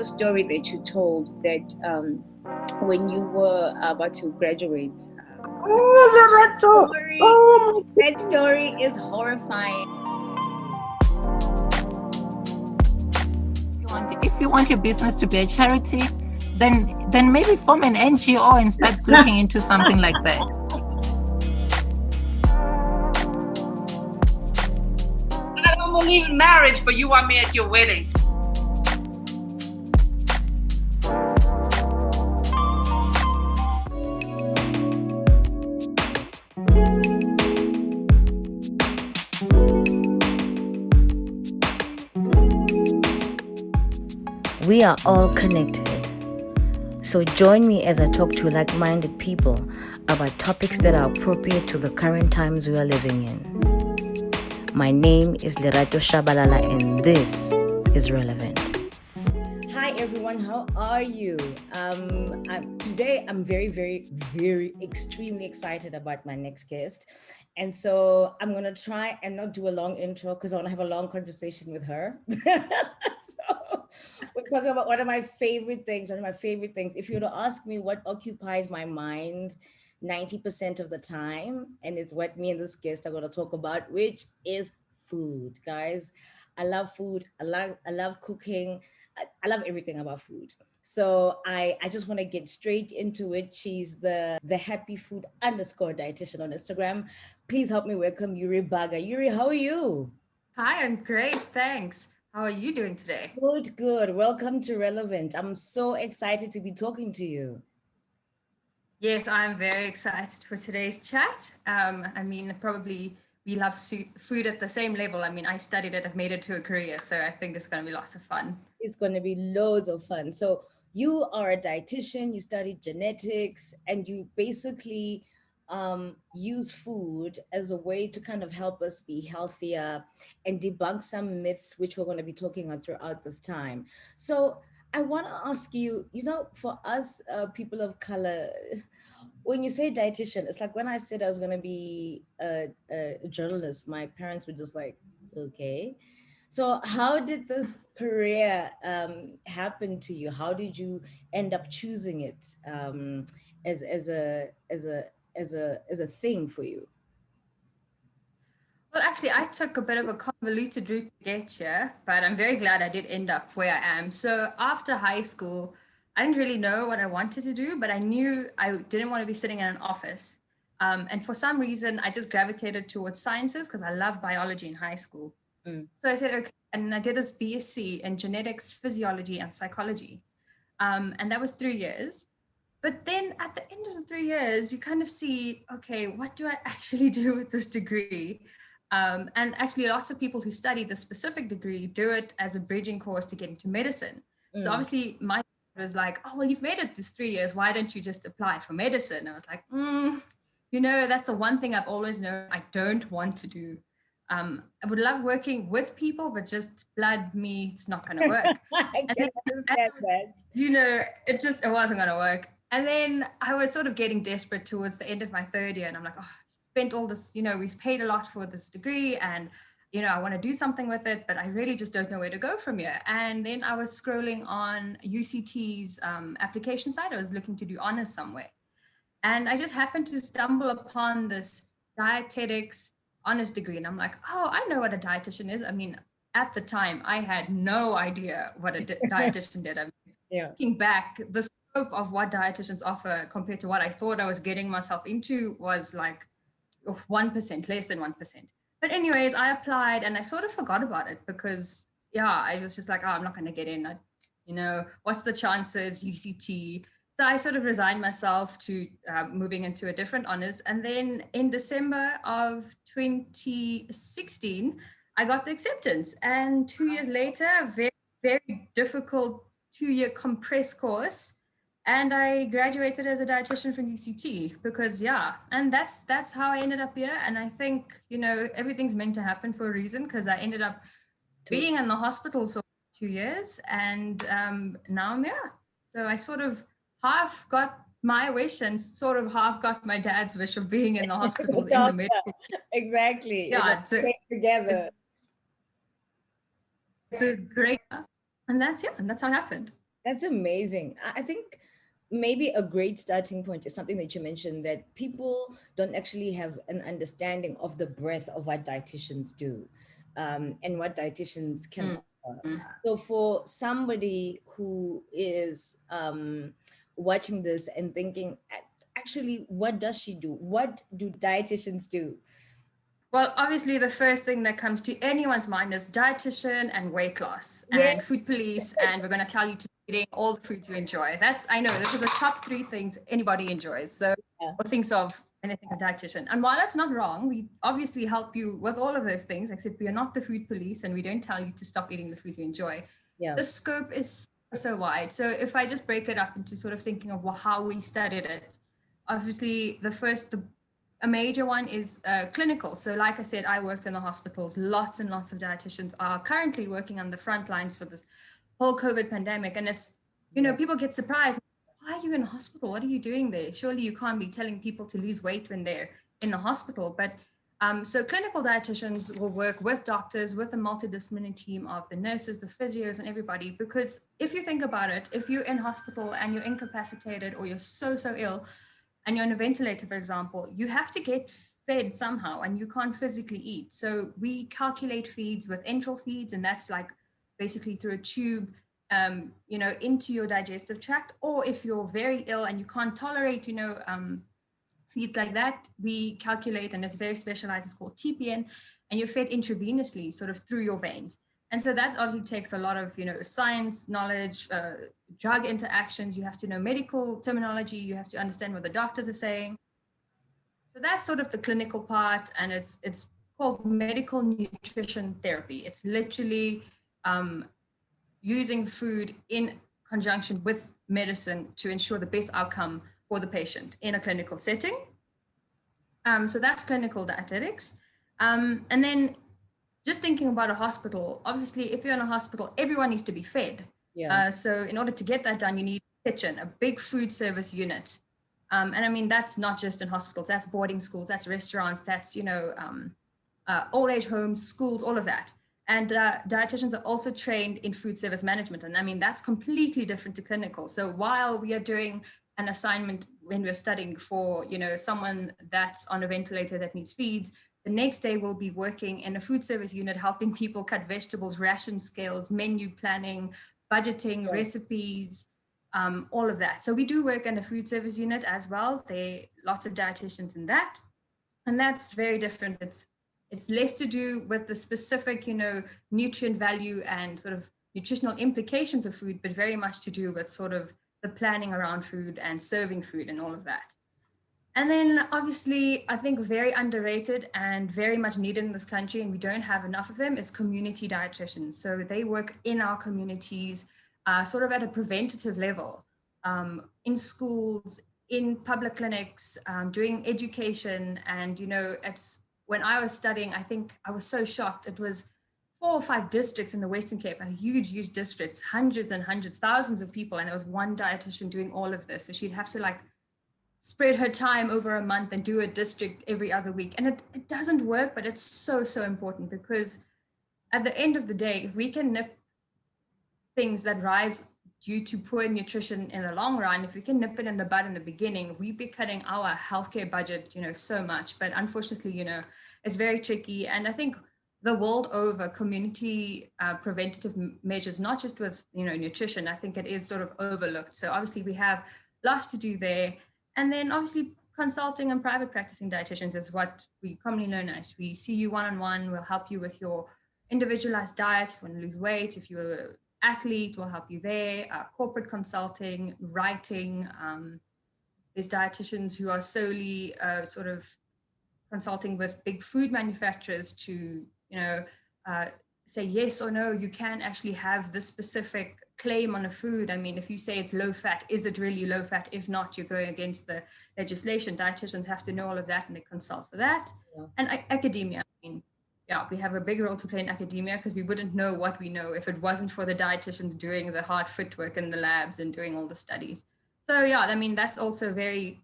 a story that you told that when you were about to graduate. Oh, Loretto! Story, Oh my that story is horrifying. If you want your business to be a charity, then maybe form an NGO and start looking into something like that. I don't believe in marriage, but you want me at your wedding. We are all connected. So join me as I talk to like-minded people about topics that are appropriate to the current times we are living in. My name is Lerato Shabalala and this is Relevant. Hi everyone, how are you? Today I'm very extremely excited about my next guest. And so I'm going to try and not do a long intro because I want to have a long conversation with her. So we're talking about one of my favorite things. If you were to ask me what occupies my mind 90% of the time, and it's what me and this guest are going to talk about, which is food, guys. I love food. I love cooking. I love everything about food. So I just want to get straight into it. She's the happy food _ dietitian on Instagram. Please help me welcome Yuri Bhaga. Yuri, how are you? Hi, I'm great. Thanks. How are you doing today? Good. Welcome to Relevant. I'm so excited to be talking to you. Yes, I'm very excited for today's chat. Probably we love food at the same level. I studied it, I've made it to a career, so I think it's going to be lots of fun. It's going to be loads of fun. So you are a dietitian, you studied genetics, and you basically use food as a way to kind of help us be healthier and debunk some myths, which we're going to be talking on throughout this time. So I want to ask you, for us people of color, when you say dietitian, it's like when I said I was going to be a journalist, my parents were just like, okay. So how did this career happen to you? How did you end up choosing it as a thing for you? Well, actually, I took a bit of a convoluted route to get here, but I'm very glad I did end up where I am. So after high school, I didn't really know what I wanted to do, but I knew I didn't want to be sitting in an office. And for some reason, I just gravitated towards sciences because I loved biology in high school. So I said, okay, and I did this BSc in genetics, physiology, and psychology. And that was 3 years. But then at the end of the 3 years, you kind of see, okay, what do I actually do with this degree? And actually, lots of people who study the specific degree do it as a bridging course to get into medicine. So obviously, my was like, oh, well, you've made it this 3 years. Why don't you just apply for medicine? I was like, that's the one thing I've always known I don't want to do. I would love working with people, but just blood, me, it's not going to work. I can understand that. It wasn't going to work. And then I was sort of getting desperate towards the end of my third year. And I'm like, oh, spent all this, we've paid a lot for this degree and, I want to do something with it, but I really just don't know where to go from here. And then I was scrolling on UCT's application site. I was looking to do honors somewhere. And I just happened to stumble upon this dietetics honors degree. And I'm like, oh, I know what a dietitian is. At the time, I had no idea what a dietitian did. Looking back, the scope of what dietitians offer compared to what I thought I was getting myself into was like 1%, less than 1%. But anyways, I applied and I sort of forgot about it because, I was just like, oh, I'm not going to get in. What's the chances, UCT? So I sort of resigned myself to moving into a different honors. And then in December of 2016, I got the acceptance. And 2 years later, very, very difficult 2-year compressed course. And I graduated as a dietitian from UCT because, and that's how I ended up here. And I think, everything's meant to happen for a reason because I ended up being in the hospital for 2 years and now I'm here. So I sort of half got my wish and sort of half got my dad's wish of being in the hospitals in the medical. Exactly. Yeah, together. It's a great, and that's how it happened. That's amazing. I think maybe a great starting point is something that you mentioned, that people don't actually have an understanding of the breadth of what dietitians do, and what dietitians can offer. So for somebody who is watching this and thinking, actually, what does she do? What do dietitians do? Well, obviously, the first thing that comes to anyone's mind is dietitian and weight loss Yeah. and food police, and we're going to tell you to eating all the foods you enjoy. I know, those are the top 3 things anybody enjoys. So, or thinks of anything a dietitian. And while that's not wrong, we obviously help you with all of those things, except we are not the food police and we don't tell you to stop eating the foods you enjoy. Yeah. The scope is so wide. So if I just break it up into sort of thinking of how we studied it, obviously a major one is clinical. So like I said, I worked in the hospitals. Lots and lots of dietitians are currently working on the front lines for this whole COVID pandemic. And it's, people get surprised. Why are you in a hospital? What are you doing there? Surely you can't be telling people to lose weight when they're in the hospital. But so clinical dietitians will work with doctors, with a multidisciplinary team of the nurses, the physios, and everybody. Because if you think about it, if you're in hospital and you're incapacitated or you're so ill, and you're on a ventilator, for example, you have to get fed somehow and you can't physically eat. So we calculate feeds with enteral feeds, and that's like basically through a tube, into your digestive tract. Or if you're very ill and you can't tolerate, feeds like that, we calculate, and it's very specialized, it's called TPN, and you're fed intravenously, sort of through your veins. And so that obviously takes a lot of, science, knowledge, drug interactions. You have to know medical terminology. You have to understand what the doctors are saying. So that's sort of the clinical part, and it's called medical nutrition therapy. It's literally using food in conjunction with medicine to ensure the best outcome for the patient in a clinical setting. So that's clinical dietetics. And then just thinking about a hospital, obviously, if you're in a hospital, everyone needs to be fed. Yeah. So in order to get that done, you need a kitchen, a big food service unit. And I mean, that's not just in hospitals, that's boarding schools, that's restaurants, that's, old age homes, schools, all of that. And dietitians are also trained in food service management. And I mean, that's completely different to clinical. So while we are doing an assignment when we're studying for, someone that's on a ventilator that needs feeds, the next day we'll be working in a food service unit, helping people cut vegetables, ration scales, menu planning, budgeting, recipes, all of that. So we do work in a food service unit as well. There are lots of dietitians in that. And that's very different. It's less to do with the specific, nutrient value and sort of nutritional implications of food, but very much to do with sort of the planning around food and serving food and all of that. And then obviously, I think very underrated and very much needed in this country, and we don't have enough of them, is community dietitians. So they work in our communities, sort of at a preventative level, in schools, in public clinics, doing education. And, it's when I was studying, I think I was so shocked. It was 4 or 5 districts in the Western Cape, and huge districts, hundreds and hundreds, thousands of people. And there was one dietitian doing all of this. So she'd have to spread her time over a month and do a district every other week. And it doesn't work, but it's so important, because at the end of the day, if we can nip things that rise due to poor nutrition in the long run, if we can nip it in the bud in the beginning, we'd be cutting our healthcare budget, so much. But unfortunately, it's very tricky. And I think the world over, community preventative measures, not just with, nutrition, I think it is sort of overlooked. So obviously we have lots to do there. And then obviously consulting and private practicing dietitians is what we commonly known as. We see you one-on-one, we'll help you with your individualized diet. If you want to lose weight, if you're an athlete, we'll help you there. Corporate consulting, writing. There's dietitians who are solely sort of consulting with big food manufacturers to, say yes or no, you can actually have this specific claim on a food. I mean, if you say it's low fat, is it really low fat? If not, you're going against the legislation. Dietitians have to know all of that, and they consult for that. Yeah. And academia, I mean, yeah, we have a big role to play in academia, because we wouldn't know what we know if it wasn't for the dietitians doing the hard footwork in the labs and doing all the studies. So yeah, I mean, that's also very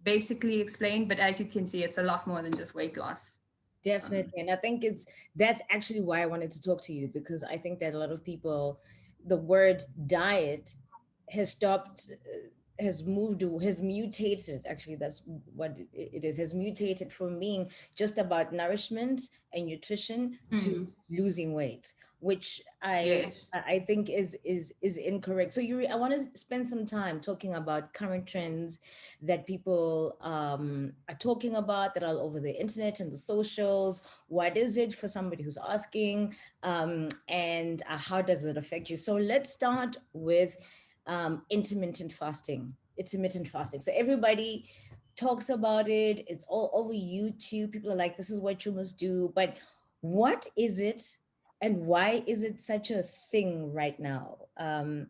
basically explained, but as you can see, it's a lot more than just weight loss. Definitely. And I think that's actually why I wanted to talk to you, because I think that a lot of people, the word diet has stopped, has moved, has mutated, actually that's what it is, has mutated from being just about nourishment and nutrition to losing weight, which Yes. I think is incorrect. So Yuri, I want to spend some time talking about current trends that people are talking about, that are all over the internet and the socials. What is it for somebody who's asking, and how does it affect you? So let's start with intermittent fasting. So everybody talks about it. It's all over YouTube. People are like, this is what you must do. But what is it, and why is it such a thing right now? And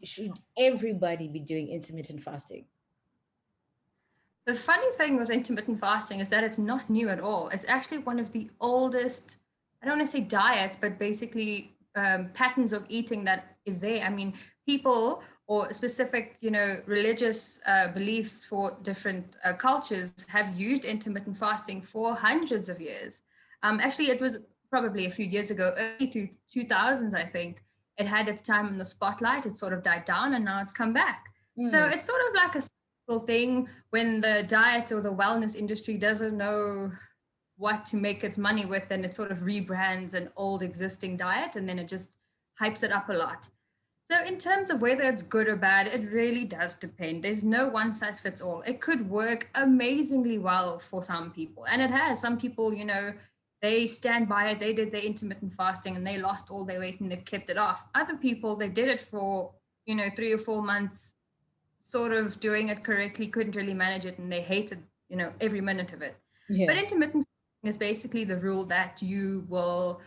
should everybody be doing intermittent fasting? The funny thing with intermittent fasting is that it's not new at all. It's actually one of the oldest, I don't want to say diets, but basically patterns of eating that is there. I mean, people or specific, religious beliefs for different cultures have used intermittent fasting for hundreds of years. Actually, it was probably a few years ago, early 2000s, I think. It had its time in the spotlight. It sort of died down, and now it's come back. So it's sort of like a thing when the diet or the wellness industry doesn't know what to make its money with, then it sort of rebrands an old existing diet, and then it just hypes it up a lot. So in terms of whether it's good or bad, it really does depend. There's no one size fits all. It could work amazingly well for some people, and it has. Some people, they stand by it. They did their intermittent fasting and they lost all their weight and they've kept it off. Other people, they did it for 3 or 4 months, sort of doing it correctly, couldn't really manage it, and they hated, every minute of it. Yeah. But intermittent is basically the rule that you will,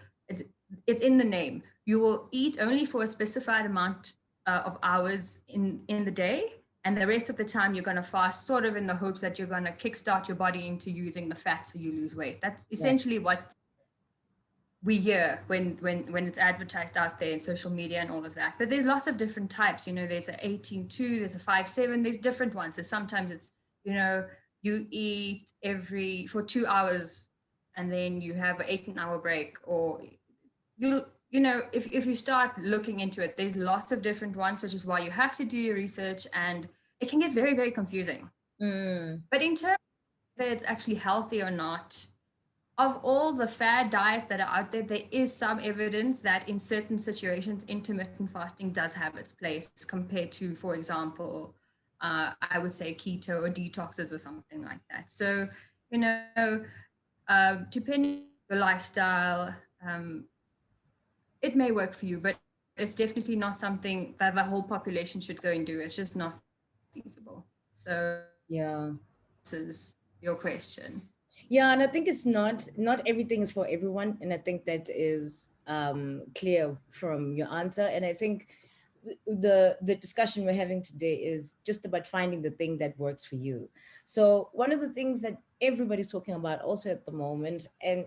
it's in the name, you will eat only for a specified amount of hours in the day, and the rest of the time you're going to fast, sort of in the hopes that you're going to kickstart your body into using the fat so you lose weight. That's essentially what we hear when it's advertised out there in social media and all of that. But there's lots of different types. There's a 18-2, there's a 5-7, there's different ones. So sometimes it's, you eat for 2 hours and then you have an 18-hour break, or if you start looking into it, there's lots of different ones, which is why you have to do your research, and it can get very, very confusing. But in terms of whether it's actually healthy or not, of all the fad diets that are out there, there is some evidence that in certain situations, intermittent fasting does have its place compared to, for example, I would say keto or detoxes or something like that. So, depending on your lifestyle, it may work for you, but it's definitely not something that the whole population should go and do. It's just not feasible. So, yeah, this is your question. Yeah, and I think it's not everything is for everyone, and I think that is clear from your answer. And I think the discussion we're having today is just about finding the thing that works for you. So one of the things that everybody's talking about also at the moment, and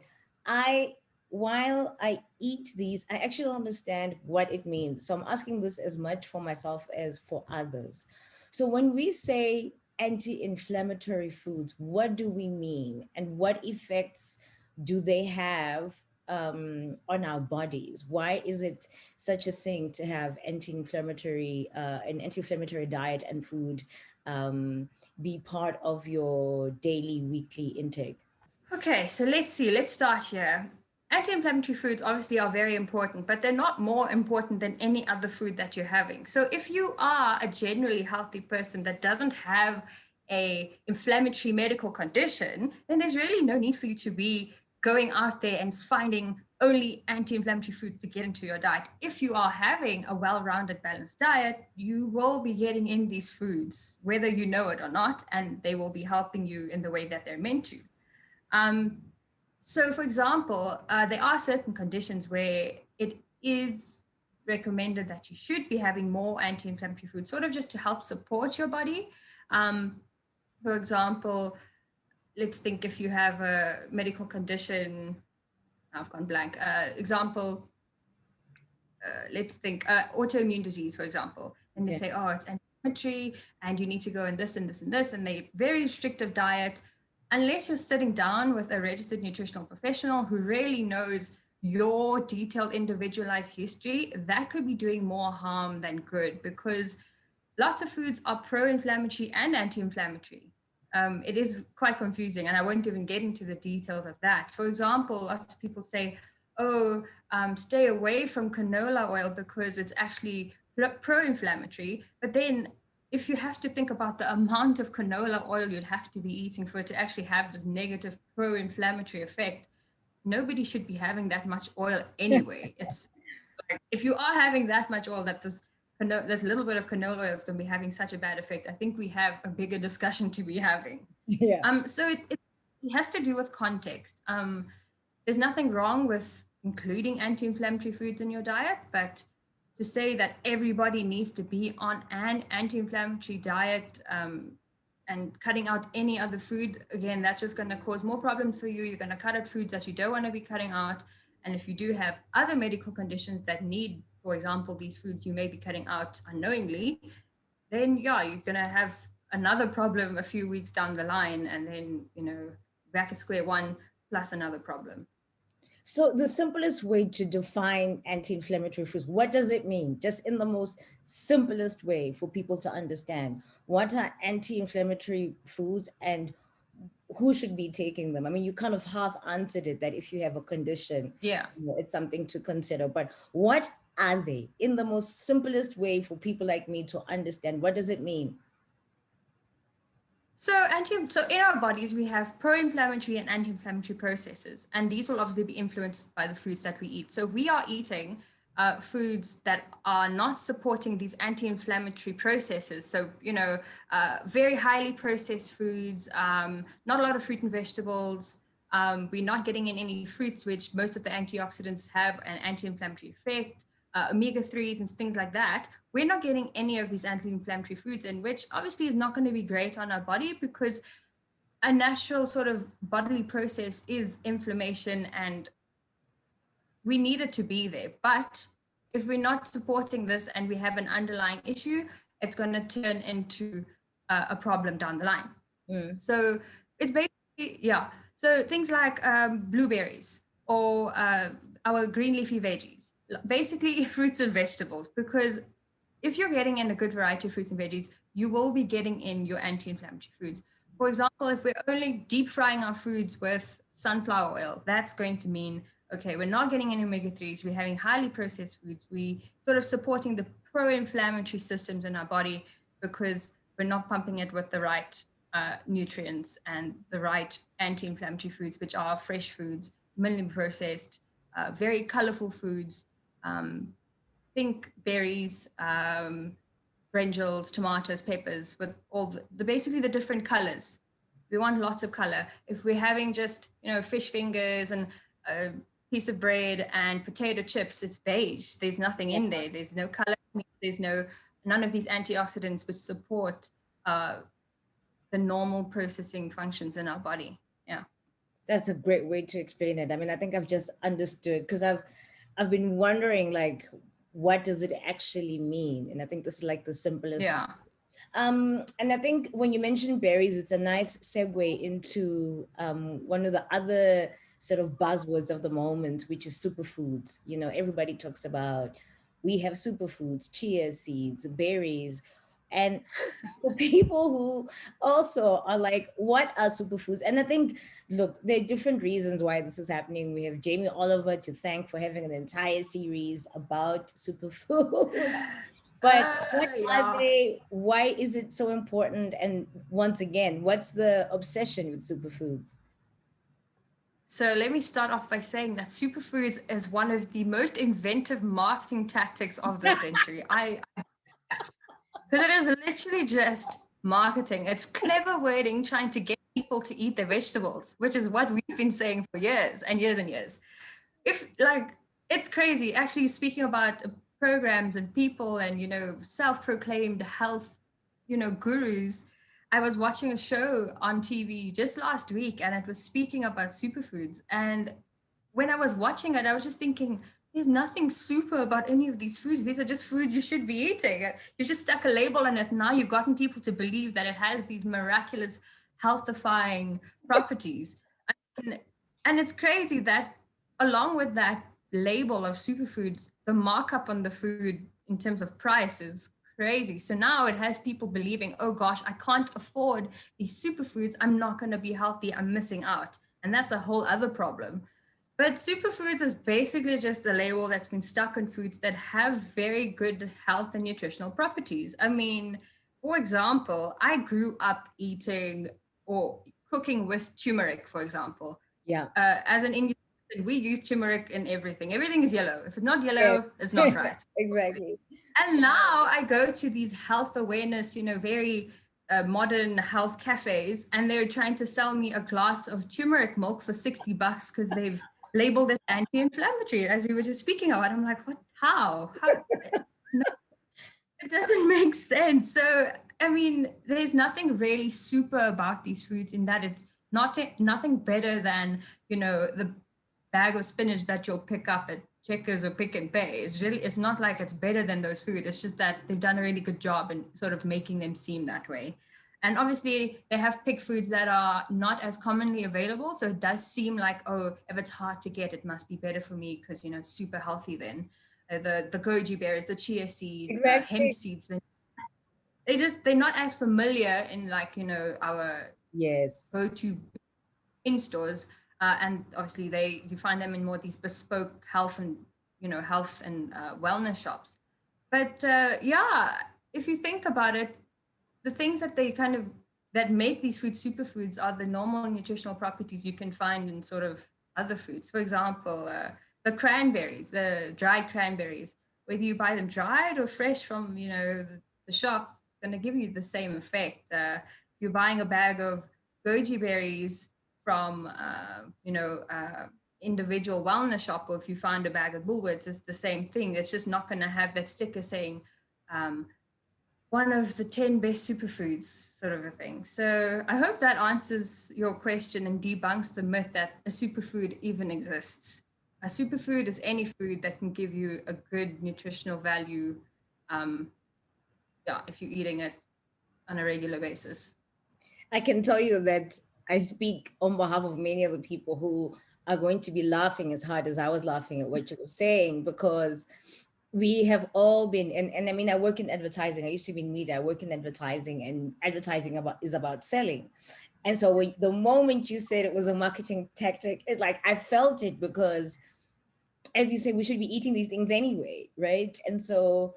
while I eat these, I actually don't understand what it means. So I'm asking this as much for myself as for others. So when we say anti-inflammatory foods, what do we mean, and what effects do they have on our bodies? Why is it such a thing to have an anti-inflammatory diet and food be part of your daily, weekly intake? Okay, so let's start here. Anti-inflammatory foods obviously are very important, but they're not more important than any other food that you're having. So if you are a generally healthy person that doesn't have an inflammatory medical condition, then there's really no need for you to be going out there and finding only anti-inflammatory foods to get into your diet. If you are having a well-rounded, balanced diet, you will be getting in these foods, whether you know it or not, and they will be helping you in the way that they're meant to. So, for example, there are certain conditions where it is recommended that you should be having more anti-inflammatory foods, sort of just to help support your body. For example, let's think if you have a medical condition, I've gone blank. Let's think autoimmune disease, for example, and they say, oh, it's anti-inflammatory and you need to go in this and this and this, and they're very restrictive diet. Unless you're sitting down with a registered nutritional professional who really knows your detailed individualized history, that could be doing more harm than good, because lots of foods are pro-inflammatory and anti-inflammatory. It is quite confusing, and I won't even get into the details of that. For example, lots of people say, oh, stay away from canola oil because it's actually pro-inflammatory. But then if you have to think about the amount of canola oil you'd have to be eating for it to actually have this negative pro-inflammatory effect, nobody should be having that much oil anyway. It's like, if you are having that much oil, that this little bit of canola oil is going to be having such a bad effect, I think we have a bigger discussion to be having. Yeah. So it has to do with context. There's nothing wrong with including anti-inflammatory foods in your diet, but to say that everybody needs to be on an anti-inflammatory diet and cutting out any other food, again, that's just going to cause more problems for you. You're going to cut out foods that you don't want to be cutting out. And if you do have other medical conditions that need, for example, these foods you may be cutting out unknowingly, then yeah, you're going to have another problem a few weeks down the line, and then, back at square one plus another problem. So the simplest way to define anti-inflammatory foods, what does it mean? Just in the most simplest way for people to understand. What are anti-inflammatory foods and who should be taking them? I mean, you kind of half answered it, that if you have a condition, it's something to consider. But what are they in the most simplest way for people like me to understand? What does it mean? So in our bodies, we have pro-inflammatory and anti-inflammatory processes, and these will obviously be influenced by the foods that we eat. So if we are eating foods that are not supporting these anti-inflammatory processes, so, very highly processed foods, not a lot of fruit and vegetables, we're not getting in any fruits, which most of the antioxidants have an anti-inflammatory effect, omega-3s and things like that, we're not getting any of these anti-inflammatory foods in, which obviously is not going to be great on our body, because a natural sort of bodily process is inflammation and we need it to be there. But if we're not supporting this and we have an underlying issue, it's going to turn into a problem down the line. So it's basically, so things like blueberries or our green leafy veggies, basically fruits and vegetables, because if you're getting in a good variety of fruits and veggies, you will be getting in your anti-inflammatory foods. For example, if we're only deep frying our foods with sunflower oil, that's going to mean, okay, we're not getting any omega-3s, we're having highly processed foods, we sort of supporting the pro-inflammatory systems in our body because we're not pumping it with the right nutrients and the right anti-inflammatory foods, which are fresh foods, minimally processed, very colorful foods, think berries, brinjals, tomatoes, peppers, with all basically the different colors. We want lots of color. If we're having just, fish fingers and a piece of bread and potato chips, it's beige. There's nothing in there. There's no color. There's none of these antioxidants which support the normal processing functions in our body. Yeah. That's a great way to explain it. I mean, I think I've just understood, because I've been wondering, like, what does it actually mean? And I think this is like the simplest. Yeah. And I think when you mention berries, it's a nice segue into one of the other sort of buzzwords of the moment, which is superfoods. Everybody talks about, we have superfoods, chia seeds, berries. And for people who also are like, what are superfoods? And I think, look, there are different reasons why this is happening. We have Jamie Oliver to thank for having an entire series about superfoods. But what are they? Why is it so important? And once again, what's the obsession with superfoods? So let me start off by saying that superfoods is one of the most inventive marketing tactics of the century. Because it is literally just marketing. It's clever wording trying to get people to eat their vegetables, which is what we've been saying for years and years and years. It's crazy. Actually, speaking about programs and people and, self-proclaimed health, gurus, I was watching a show on TV just last week and it was speaking about superfoods. And when I was watching it, I was just thinking, there's nothing super about any of these foods. These are just foods you should be eating. You've just stuck a label on it. Now you've gotten people to believe that it has these miraculous healthifying properties. And it's crazy that along with that, label of superfoods, the markup on the food in terms of price is crazy. So now it has people believing, oh gosh, I can't afford these superfoods. I'm not going to be healthy. I'm missing out. And that's a whole other problem. But superfoods is basically just a label that's been stuck on foods that have very good health and nutritional properties. I mean, for example, I grew up eating or cooking with turmeric, for example. Yeah. As an Indian, we use turmeric in everything. Everything is yellow. If it's not yellow, it's not right. Exactly. And now I go to these health awareness, very modern health cafes, and they're trying to sell me a glass of turmeric milk for $60 because they've labeled it anti-inflammatory, as we were just speaking about. I'm like, what? How? No, it doesn't make sense. So, I mean, there's nothing really super about these foods in that it's nothing better than, the bag of spinach that you'll pick up at Checkers or Pick and Pay. It's not like it's better than those food. It's just that they've done a really good job in sort of making them seem that way. And obviously they have picked foods that are not as commonly available. So it does seem like, oh, if it's hard to get, it must be better for me because, it's super healthy then. The goji berries, the chia seeds, Exactly. hemp seeds, they're not as familiar in our go-to in stores. And obviously you find them in more these bespoke health and wellness shops. But if you think about it, the things that they that make these foods superfoods are the normal nutritional properties you can find in sort of other foods. For example, the cranberries, the dried cranberries, whether you buy them dried or fresh from the shop, it's going to give you the same effect. If you're buying a bag of goji berries from individual wellness shop, or if you find a bag of Woolworths, it's the same thing. It's just not going to have that sticker saying one of the 10 best superfoods sort of a thing. So I hope that answers your question and debunks the myth that a superfood even exists. A superfood is any food that can give you a good nutritional value if you're eating it on a regular basis. I can tell you that I speak on behalf of many of the people who are going to be laughing as hard as I was laughing at what you were saying, because we have all been, and I mean, I work in advertising. I used to be in media. I work in advertising, and advertising is about selling. And so the moment you said it was a marketing tactic, I felt it, because as you say, we should be eating these things anyway, right? And so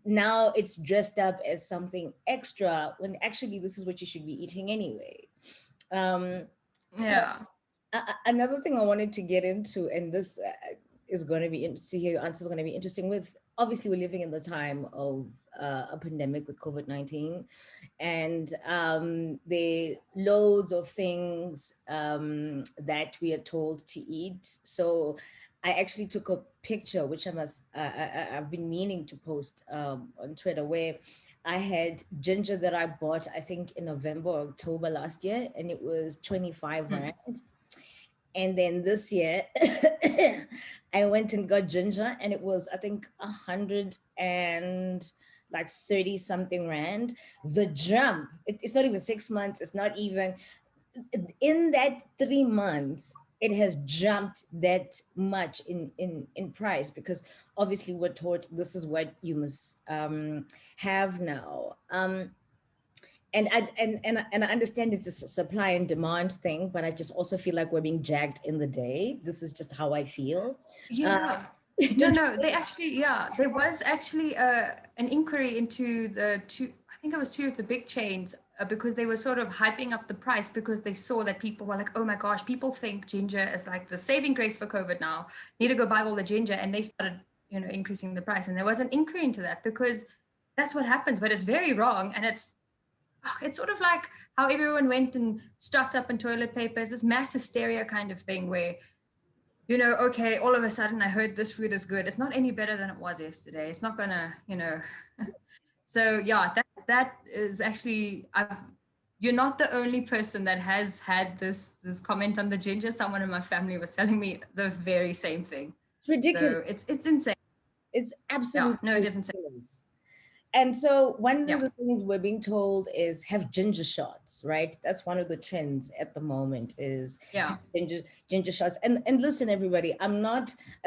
now it's dressed up as something extra when actually this is what you should be eating anyway. Another thing I wanted to get into, and this is going to be to hear your answer is going to be interesting. With obviously we're living in the time of a pandemic with COVID-19, and there are loads of things that we are told to eat. So I actually took a picture, which I've been meaning to post on Twitter, where I had ginger that I bought, I think in November or October last year, and it was 25 Rand. And then this year, I went and got ginger, and it was, I think, 130 something Rand. The jump, it's not even 6 months. It's not even, in that 3 months, it has jumped that much in price, because obviously we're taught this is what you must have now. And I understand it's a supply and demand thing, but I just also feel like we're being jagged in the day. This is just how I feel. Yeah. No, there was actually an inquiry into two of the big chains, because they were sort of hyping up the price, because they saw that people were like, oh my gosh, people think ginger is like the saving grace for COVID now. Need to go buy all the ginger. And they started, increasing the price. And there was an inquiry into that, because that's what happens, but it's very wrong. And it's sort of like how everyone went and stocked up on toilet papers, this mass hysteria kind of thing where, okay, all of a sudden I heard this food is good. It's not any better than it was yesterday. It's not gonna, So yeah, that is actually, you're not the only person that has had this comment on the ginger. Someone in my family was telling me the very same thing. It's ridiculous. So it's insane. It's absolutely it is insane. And so one Yeah. of the things we're being told is have ginger shots, right? That's one of the trends at the moment is Yeah. ginger shots. And listen, everybody, I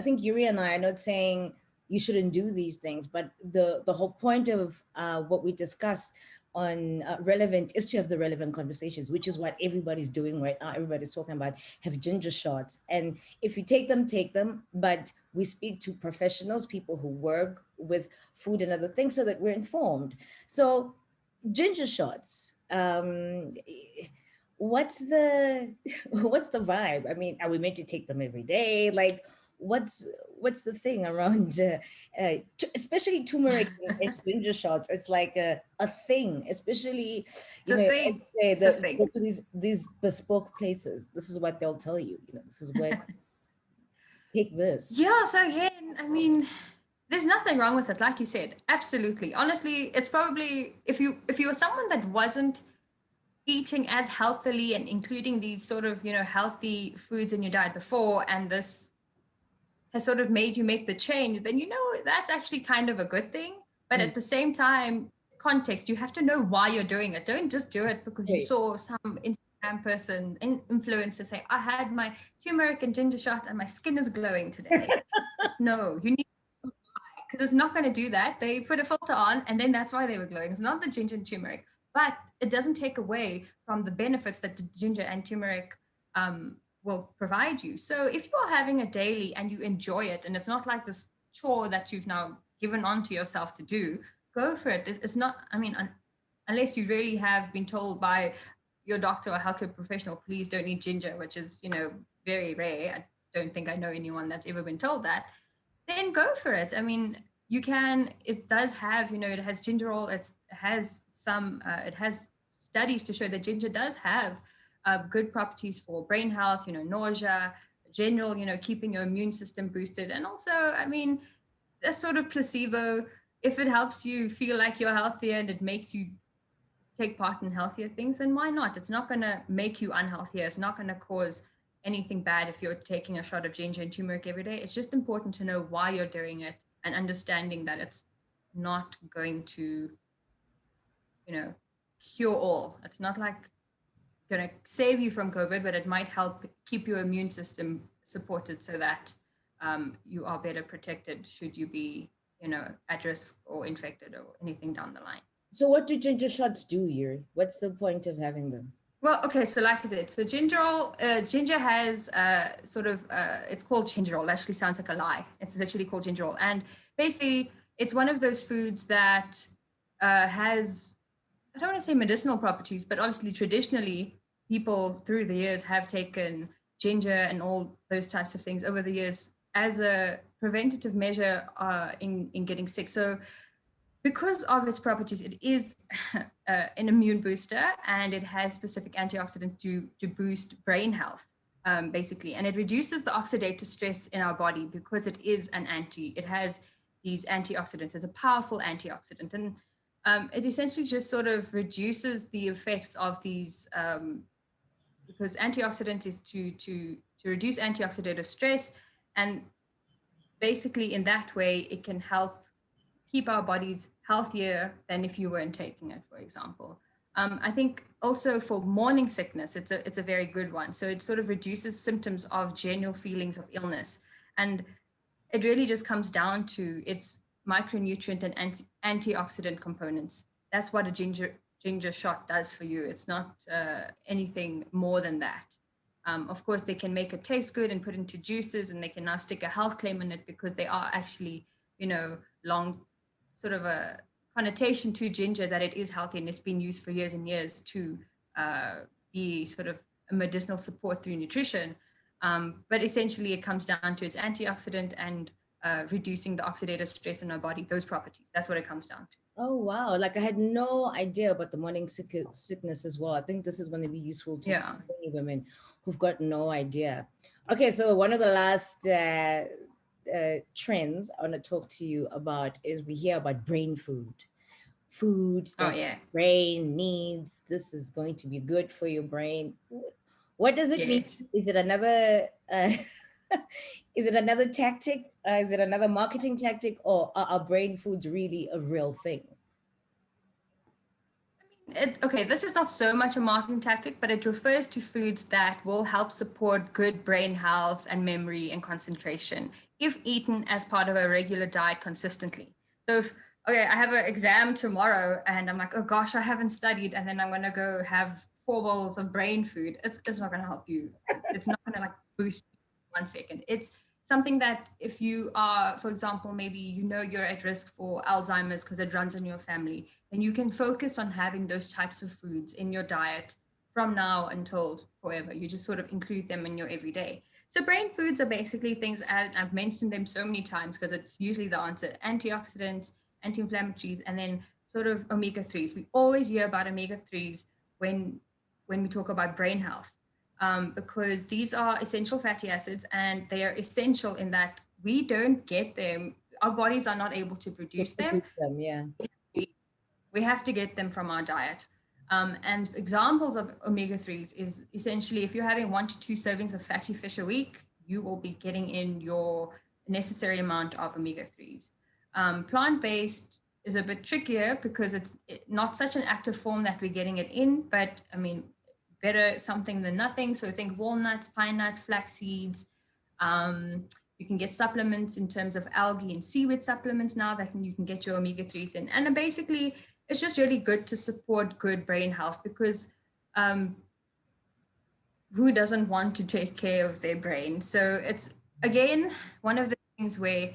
think Yuri and I are not saying you shouldn't do these things, but the whole point of what we discuss on relevant is to have the relevant conversations, which is what everybody's doing right now. Everybody's talking about have ginger shots. And if you take them, take them. But we speak to professionals, people who work with food and other things so that we're informed. So ginger shots, what's the what's the vibe? I mean, are we meant to take them every day? Like what's the thing around especially turmeric and ginger shots? It's like a thing, especially you It's a know thing. say It's a that thing. go to these bespoke places. This is what they'll tell you. This is where take this. Yeah, so again, I mean, there's nothing wrong with it, like you said. Absolutely. Honestly, it's probably if you were someone that wasn't eating as healthily and including these sort of, healthy foods in your diet before, and this has sort of made you make the change, then that's actually kind of a good thing. But at the same time, context, you have to know why you're doing it. Don't just do it because you Right. saw some Instagram person, influencer say, I had my turmeric and ginger shot and my skin is glowing today. No, you need to, because it's not going to do that. They put a filter on and then that's why they were glowing. It's not the ginger and turmeric, but it doesn't take away from the benefits that the ginger and turmeric will provide you. So if you are having a daily and you enjoy it, and it's not like this chore that you've now given on to yourself to do, go for it. It's not, I mean, unless you really have been told by your doctor or healthcare professional, please don't eat ginger, which is, very rare. I don't think I know anyone that's ever been told that. Then go for it. I mean, it does have, it has gingerol. It has studies to show that ginger does have good properties for brain health, nausea, general, keeping your immune system boosted. And also, I mean, a sort of placebo, if it helps you feel like you're healthier and it makes you take part in healthier things, then why not? It's not going to make you unhealthier. It's not going to cause anything bad if you're taking a shot of ginger and turmeric every day. It's just important to know why you're doing it and understanding that it's not going to, cure all. It's not like going to save you from COVID, but it might help keep your immune system supported so that you are better protected should you be, at risk or infected or anything down the line. So what do ginger shots do, Yuri? What's the point of having them? Well, okay, so like I said, so ginger has it's called gingerol. Actually sounds like a lie. It's literally called gingerol. And basically, it's one of those foods that has, I don't want to say medicinal properties, but obviously traditionally people through the years have taken ginger and all those types of things over the years as a preventative measure in getting sick. So because of its properties, it is an immune booster and it has specific antioxidants to boost brain health, basically. And it reduces the oxidative stress in our body because it is it has these antioxidants. It's a powerful antioxidant. And it essentially just sort of reduces the effects of these, because antioxidants is to reduce antioxidative stress. And basically in that way, it can help keep our bodies healthier than if you weren't taking it, for example. I think also for morning sickness, it's a very good one. So it sort of reduces symptoms of general feelings of illness. And it really just comes down to its micronutrient and antioxidant components. That's what a ginger shot does for you. It's not anything more than that. Of course, they can make it taste good and put into juices, and they can now stick a health claim on it because they are actually, long sort of a connotation to ginger that it is healthy and it's been used for years and years to be sort of a medicinal support through nutrition. But essentially it comes down to its antioxidant and reducing the oxidative stress in our body, those properties. That's what it comes down to. Oh, wow. Like I had no idea about the morning sickness as well. I think this is going to be useful to so many women who've got no idea. Okay, so one of the last trends I want to talk to you about is we hear about brain food. Food that brain needs. This is going to be good for your brain. What does it mean? Is it another is it another tactic? Is it another marketing tactic, or are brain foods really a real thing? okay, this is not so much a marketing tactic, but it refers to foods that will help support good brain health and memory and concentration if eaten as part of a regular diet consistently. So if, okay, I have an exam tomorrow and I'm like, oh gosh, I haven't studied, and then I'm going to go have 4 bowls of brain food, it's not going to help you. It's not going to like boost you 1 second. It's something that if you are, for example, maybe you're at risk for Alzheimer's because it runs in your family, then you can focus on having those types of foods in your diet from now until forever. You just sort of include them in your everyday. So brain foods are basically things, and I've mentioned them so many times because it's usually the answer: antioxidants, anti-inflammatories, and then sort of omega-3s. We always hear about omega-3s when we talk about brain health. Because these are essential fatty acids, and they are essential in that we don't get them. Our bodies are not able to produce them. Yeah. We have to get them from our diet. And examples of omega-3s is essentially if you're having 1 to 2 servings of fatty fish a week, you will be getting in your necessary amount of omega-3s. Plant-based is a bit trickier because it's not such an active form that we're getting it in, but I mean, better something than nothing. So think walnuts, pine nuts, flax seeds. You can get supplements in terms of algae and seaweed supplements now that you can get your omega-3s in. And basically, it's just really good to support good brain health because who doesn't want to take care of their brain? So it's, again, one of the things where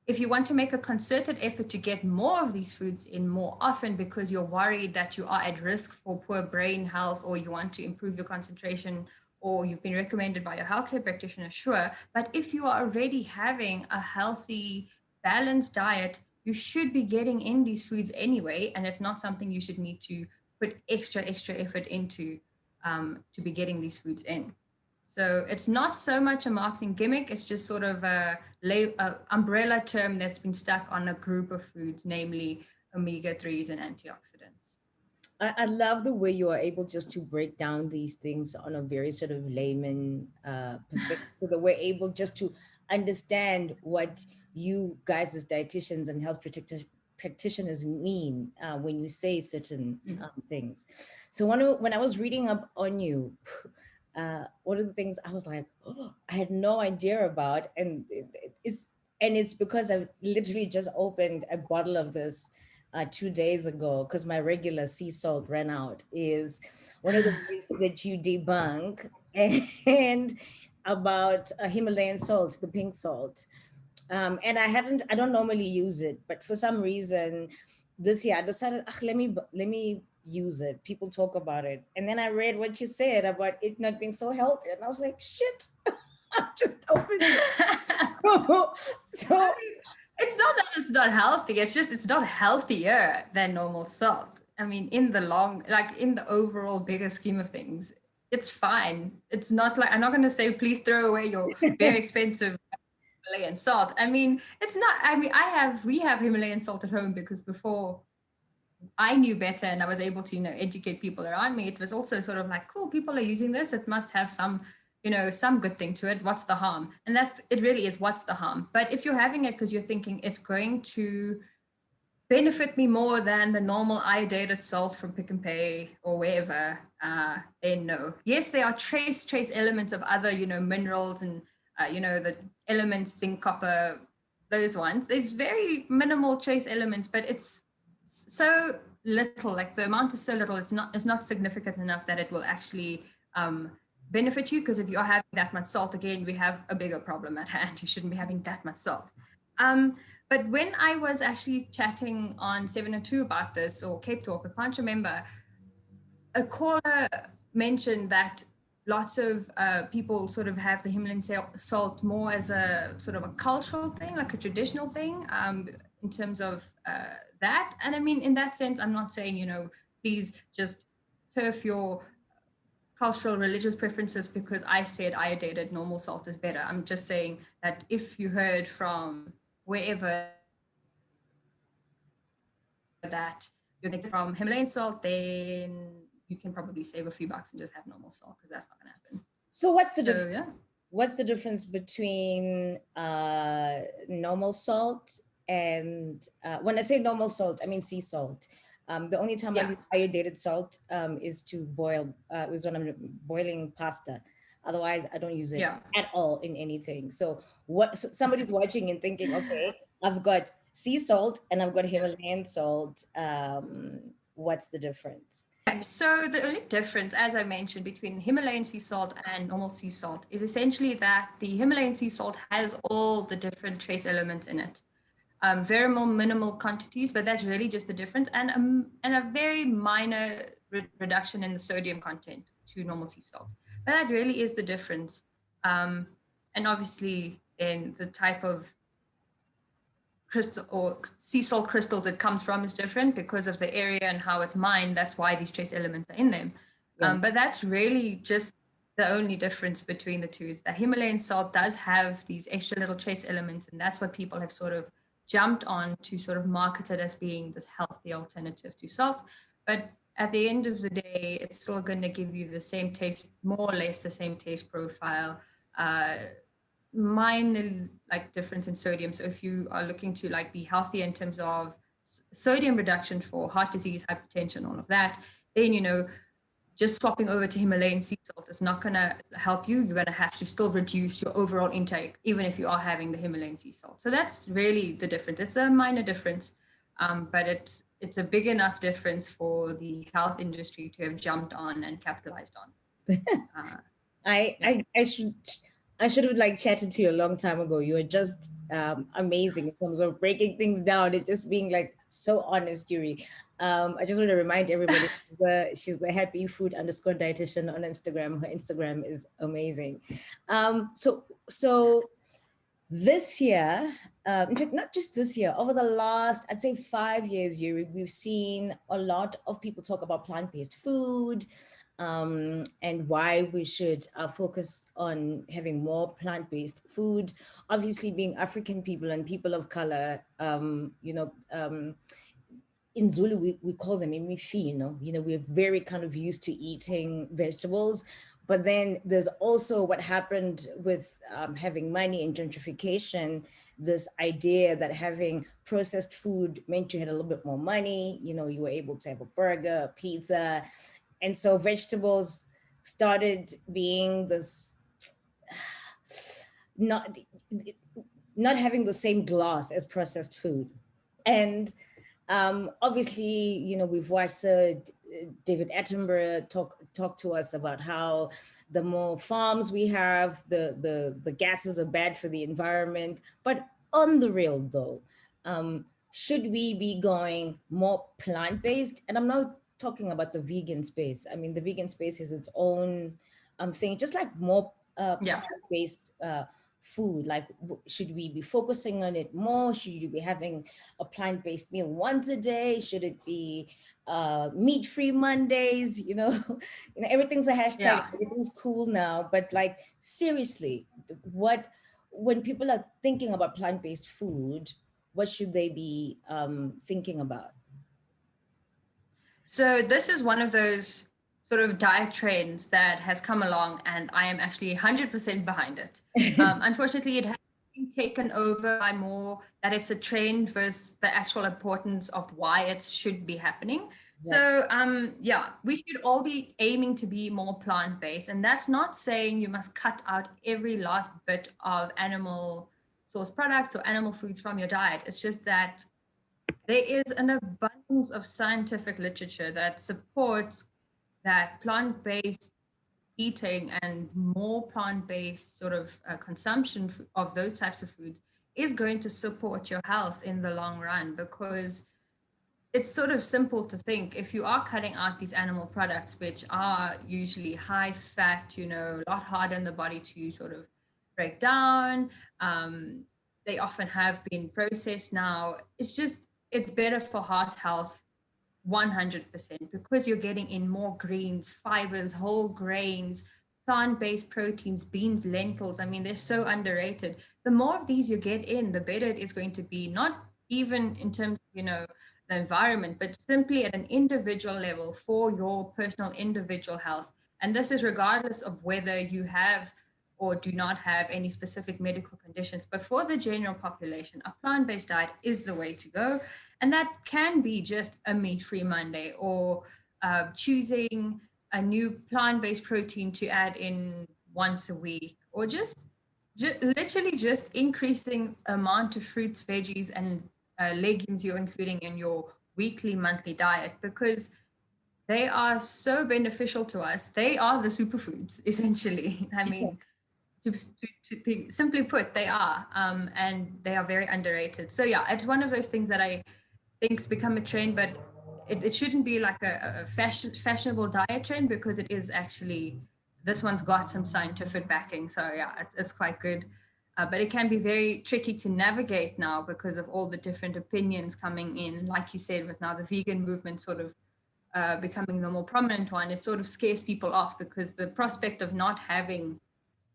if you want to make a concerted effort to get more of these foods in more often because you're worried that you are at risk for poor brain health, or you want to improve your concentration, or you've been recommended by your healthcare practitioner, sure. But if you are already having a healthy, balanced diet, you should be getting in these foods anyway. And it's not something you should need to put extra effort into to be getting these foods in. So it's not so much a marketing gimmick, it's just sort of a umbrella term that's been stuck on a group of foods, namely omega-3s and antioxidants. I love the way you are able just to break down these things on a very sort of layman perspective. So that we're able just to understand what you guys as dietitians and health practitioners mean when you say certain things. So when I was reading up on you, one of the things I was like, oh, I had no idea about, and it's because I literally just opened a bottle of this 2 days ago because my regular sea salt ran out. Is one of the things that you debunk, and about Himalayan salt, the pink salt. And I don't normally use it, but for some reason this year I decided, let me use it. People talk about it. And then I read what you said about it not being so healthy. And I was like, shit, I just opened it. So I mean, it's not that it's not healthy. It's just, it's not healthier than normal salt. I mean, in the overall bigger scheme of things, it's fine. It's not like, I'm not going to say, please throw away your very expensive Himalayan salt. I mean, it's not, I mean, we have Himalayan salt at home because before I knew better and I was able to, educate people around me, it was also sort of like, cool, people are using this. It must have some, some good thing to it. What's the harm? And it really is, what's the harm? But if you're having it because you're thinking it's going to benefit me more than the normal iodinated salt from Pick and Pay or wherever, then no. Yes, there are trace elements of other, minerals and, the elements, zinc, copper, those ones. There's very minimal trace elements, but it's so little, like the amount is so little, it's not significant enough that it will actually benefit you. Because if you're having that much salt, again, we have a bigger problem at hand. You shouldn't be having that much salt. But when I was actually chatting on 702 about this, or Cape Talk, I can't remember, a caller mentioned that lots of people sort of have the Himalayan salt more as a sort of a cultural thing, like a traditional thing, in terms of that. And I mean, in that sense, I'm not saying, please just turf your cultural religious preferences because I said iodinated normal salt is better. I'm just saying that if you heard from wherever that you're getting from Himalayan salt, then you can probably save a few bucks and just have normal salt, because that's not going to happen. So what's the difference? Yeah. What's the difference between normal salt and when I say normal salt, I mean sea salt, The only time I use iodinated salt is to boil, is when I'm boiling pasta. Otherwise, I don't use it at all in anything. So somebody's watching and thinking, okay, I've got sea salt and I've got Himalayan salt. What's the difference? So the only difference, as I mentioned, between Himalayan sea salt and normal sea salt is essentially that the Himalayan sea salt has all the different trace elements in it. Very minimal quantities, but that's really just the difference, and a very minor reduction in the sodium content to normal sea salt. But that really is the difference. And obviously in the type of crystal or sea salt crystals it comes from is different because of the area and how it's mined. That's why these trace elements are in them. But that's really just the only difference between the two, is that Himalayan salt does have these extra little trace elements, and that's what people have sort of jumped on to sort of market it as being this healthy alternative to salt. But at the end of the day, it's still going to give you the same taste, more or less the same taste profile. Minor like difference in sodium. So if you are looking to like be healthy in terms of sodium reduction for heart disease, hypertension, all of that, then just swapping over to Himalayan sea salt is not going to help you. You're going to have to still reduce your overall intake, even if you are having the Himalayan sea salt. So that's really the difference. It's a minor difference, but it's a big enough difference for the health industry to have jumped on and capitalized on. I should have like chatted to you a long time ago. You were just amazing in terms of breaking things down and just being like so honest, Yuri. I just want to remind everybody she's the happy food _ dietitian on Instagram. Her Instagram is amazing. So this year, in fact, not just this year, over the last, I'd say 5 years, Yuri, we've seen a lot of people talk about plant-based food, and why we should focus on having more plant-based food. Obviously, being African people and people of color, in Zulu, we call them imifino. We're very kind of used to eating vegetables. But then there's also what happened with having money and gentrification, this idea that having processed food meant you had a little bit more money. You were able to have a burger, a pizza. And so vegetables started being this, not having the same gloss as processed food. And obviously, we've watched David Attenborough talk to us about how the more farms we have, the gases are bad for the environment. But on the real though, should we be going more plant-based? And I'm not talking about the vegan space. I mean, the vegan space is its own thing, just like more plant-based food. Like, should we be focusing on it more? Should you be having a plant-based meal once a day? Should it be meat-free Mondays? Everything's a hashtag, everything's cool now. But like, seriously, when people are thinking about plant-based food, what should they be thinking about? So this is one of those sort of diet trends that has come along, and I am actually 100% behind it. Unfortunately, it has been taken over by more that it's a trend versus the actual importance of why it should be happening. Yeah. So we should all be aiming to be more plant-based, and that's not saying you must cut out every last bit of animal source products or animal foods from your diet. It's just that there is an abundance of scientific literature that supports that plant-based eating and more plant-based sort of consumption of those types of foods is going to support your health in the long run, because it's sort of simple to think, if you are cutting out these animal products, which are usually high fat, a lot harder in the body to sort of break down, they often have been processed now. It's better for heart health 100%, because you're getting in more greens, fibers, whole grains, plant-based proteins, beans, lentils. I mean, they're so underrated. The more of these you get in, the better it is going to be, not even in terms of, the environment, but simply at an individual level for your personal individual health. And this is regardless of whether you have or do not have any specific medical conditions. But for the general population, a plant-based diet is the way to go. And that can be just a meat-free Monday, or choosing a new plant-based protein to add in once a week, or just literally just increasing amount of fruits, veggies, and legumes you're including in your weekly, monthly diet, because they are so beneficial to us. They are the superfoods, essentially. I mean, to simply put, they are, and they are very underrated. So yeah, it's one of those things that I think's become a trend, but it shouldn't be like a fashionable diet trend, because it is actually, this one's got some scientific backing. So yeah, it's quite good. But it can be very tricky to navigate now because of all the different opinions coming in. Like you said, with now the vegan movement sort of becoming the more prominent one, it sort of scares people off, because the prospect of not having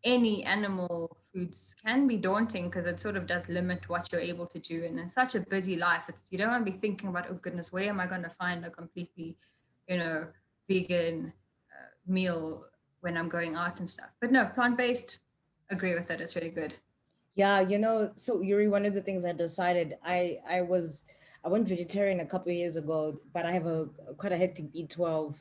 any animal foods can be daunting, because it sort of does limit what you're able to do. And in such a busy life, you don't want to be thinking about, oh goodness, where am I going to find a completely, vegan meal when I'm going out and stuff. But no, plant-based, agree with it. It's really good. Yeah, so Yuri, one of the things I decided, I went vegetarian a couple of years ago, but I have quite a hectic B12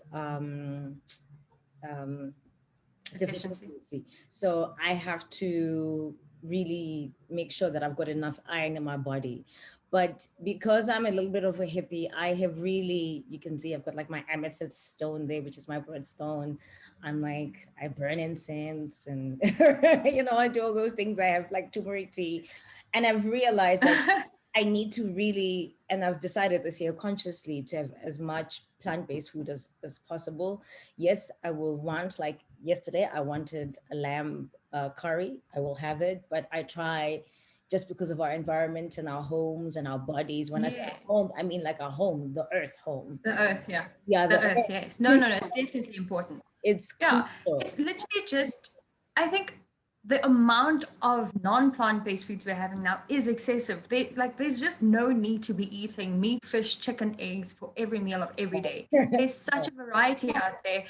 deficiency. So I have to really make sure that I've got enough iron in my body. But because I'm a little bit of a hippie, I have really, you can see I've got like my amethyst stone there, which is my birthstone. I'm like, I burn incense and, I do all those things. I have like turmeric tea. And I've realized that I need to really, and I've decided this year consciously to have as much plant-based food as possible. Yes, I will want, like yesterday, I wanted a lamb curry. I will have it, but I try, just because of our environment and our homes and our bodies. When I say home, I mean like our home, the earth home. The earth, yeah. Yeah, the earth, yes. No, it's definitely important. It's crucial. Yeah, it's literally just, I think the amount of non-plant-based foods we're having now is excessive. There's just no need to be eating meat, fish, chicken, eggs for every meal of every day. There's such a variety out there.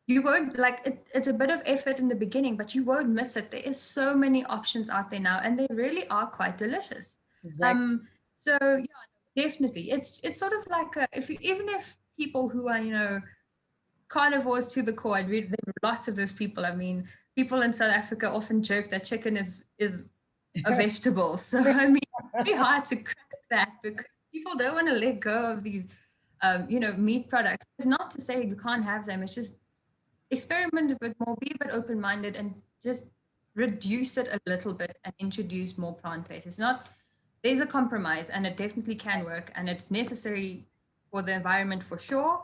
You won't, it's a bit of effort in the beginning, but you won't miss it. There is so many options out there now, and they really are quite delicious. Exactly. So yeah, definitely. It's sort of like even if people who are, carnivores to the core, there are lots of those people. I mean, people in South Africa often joke that chicken is a vegetable. So I mean, it's very hard to crack that, because people don't want to let go of these, meat products. It's not to say you can't have them. It's just experiment a bit more, be a bit open-minded, and just reduce it a little bit and introduce more plant-based. There's a compromise, and it definitely can work, and it's necessary for the environment for sure.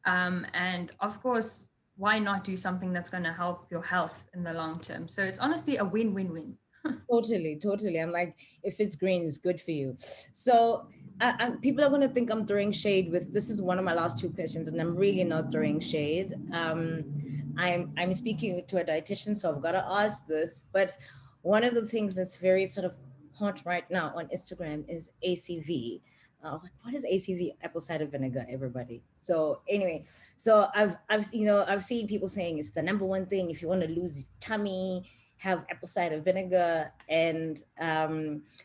And of course, why not do something that's going to help your health in the long term? So it's honestly a win-win-win. Totally. I'm like, if it's green, it's good for you. So people are going to think I'm throwing shade with, this is one of my last two questions, and I'm really not throwing shade. I'm speaking to a dietitian, so I've got to ask this. But one of the things that's very sort of hot right now on Instagram is ACV. I was like, what is ACV? Apple cider vinegar, everybody. So anyway, so I've seen people saying it's the number one thing. If you want to lose tummy, have apple cider vinegar, and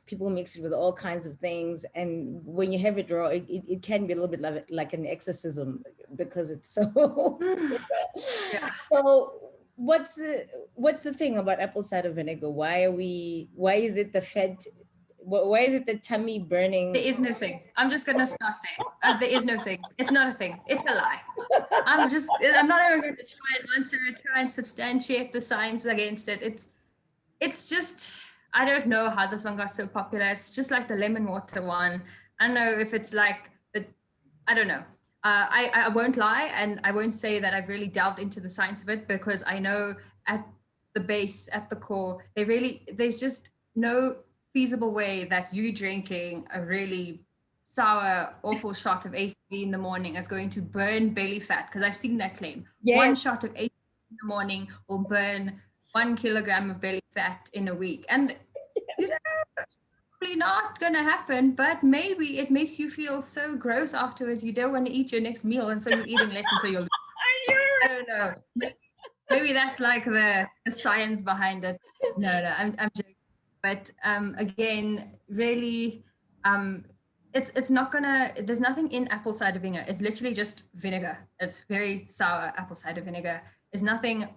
people mix it with all kinds of things. And when you have it raw, it can be a little bit like an exorcism, because it's so. Yeah. So what's the thing about apple cider vinegar? Why is it the fed? Why is it the tummy burning? There is no thing. I'm just going to start there. There is no thing. It's not a thing. It's a lie. I'm not even going to try and answer it, try and substantiate the science against it. It's just, I don't know how this one got so popular. It's just like the lemon water one. I don't know if it's like, I don't know. I won't lie, and I won't say that I've really delved into the science of it, because I know at the base, at the core, there's just no feasible way that you drinking a really sour, awful shot of ACV in the morning is going to burn belly fat, because I've seen that claim. Yeah. One shot of ACV in the morning will burn 1 kilogram of belly fat in a week. And it's probably not going to happen, but maybe it makes you feel so gross afterwards you don't want to eat your next meal, and so you're eating less, and so you'll I don't know. Maybe that's like the science behind it. No, I'm joking. But again, really, it's not gonna. There's nothing in apple cider vinegar. It's literally just vinegar. It's very sour apple cider vinegar. There's nothing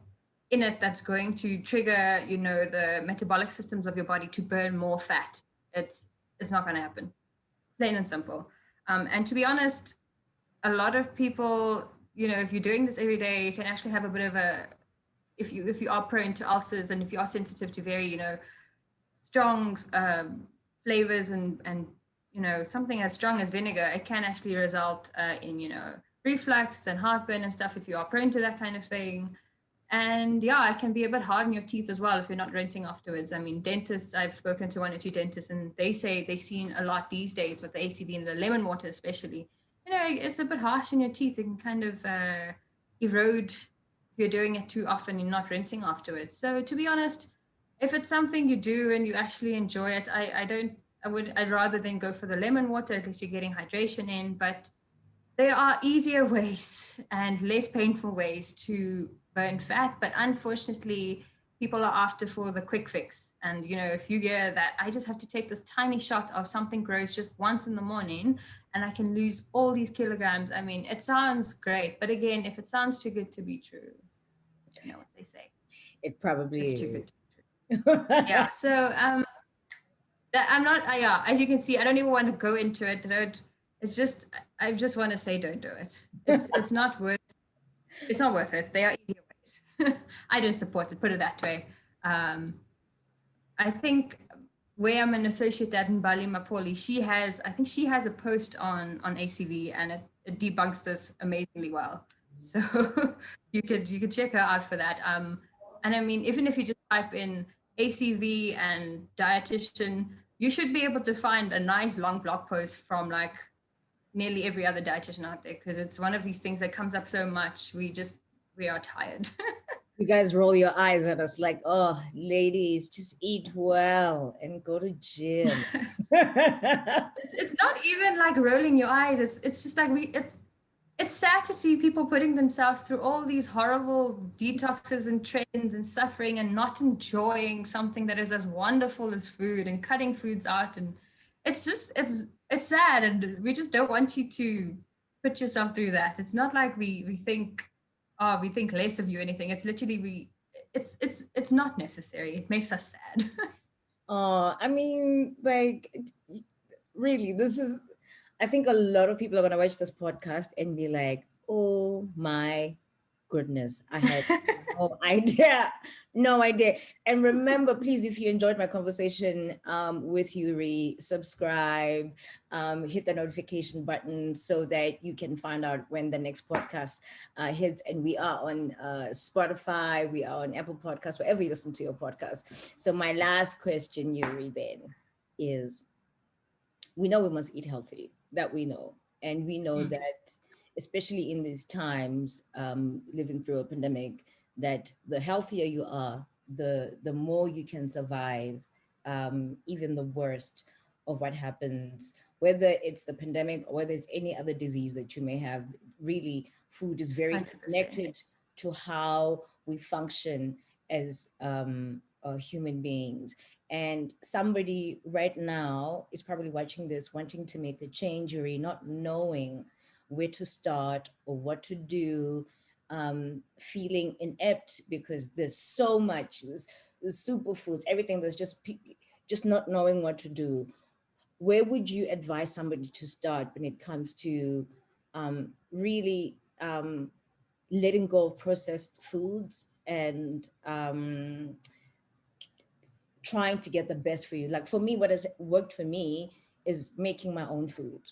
in it that's going to trigger, the metabolic systems of your body to burn more fat. It's not going to happen. Plain and simple. And to be honest, a lot of people, if you're doing this every day, you can actually have a bit of a, if you are prone to ulcers and if you are sensitive to very, strong flavors and something as strong as vinegar, it can actually result in, reflux and heartburn and stuff if you are prone to that kind of thing. And yeah, it can be a bit hard on your teeth as well if you're not rinsing afterwards. I mean, dentists, I've spoken to 1 or 2 dentists and they say they've seen a lot these days with the ACV and the lemon water especially. It's a bit harsh on your teeth. It can kind of erode if you're doing it too often and not rinsing afterwards. So to be honest, if it's something you do and you actually enjoy it, I'd rather than go for the lemon water, at least you're getting hydration in. But there are easier ways and less painful ways to burn fat, but unfortunately people are after for the quick fix. And if you hear that I just have to take this tiny shot of something gross just once in the morning and I can lose all these kilograms, I mean, it sounds great, but again, if it sounds too good to be true, you know what they say, It probably it's is too good to be true. Yeah, so I'm not as you can see, I don't even want to go into it. I just want to say don't do it. It's not worth it. There are easier ways. I don't support it, put it that way. I think where I'm an associate at in Bali, Mapoli, I think she has a post on ACV and it debunks this amazingly well. So you could check her out for that. And I mean, even if you just type in ACV and dietitian, you should be able to find a nice long blog post from like nearly every other dietitian out there, because it's one of these things that comes up so much. We are tired. You guys roll your eyes at us like, oh, ladies, just eat well and go to gym. It's not even like rolling your eyes. It's just like it's sad to see people putting themselves through all these horrible detoxes and trends and suffering and not enjoying something that is as wonderful as food and cutting foods out. And it's sad, and we just don't want you to put yourself through that. It's not like we think less of you or anything. It's literally it's not necessary. It makes us sad. I mean, like, really, I think a lot of people are going to watch this podcast and be like, oh my goodness, I had no idea. And remember, please, if you enjoyed my conversation with Yuri, subscribe, hit the notification button so that you can find out when the next podcast hits. And we are on Spotify, we are on Apple Podcasts, wherever you listen to your podcast. So my last question, Yuri, then is, we know we must eat healthy, that we know. And we know that, especially in these times, living through a pandemic, that the healthier you are, the more you can survive even the worst of what happens, whether it's the pandemic or whether it's any other disease that you may have. Really, food is very 100%. Connected to how we function as human beings. And somebody right now is probably watching this, wanting to make a change, or not knowing where to start or what to do, feeling inept because there's so much, there's superfoods, everything, there's just not knowing what to do. Where would you advise somebody to start when it comes to really letting go of processed foods and trying to get the best for you? Like, for me, what has worked for me is making my own food.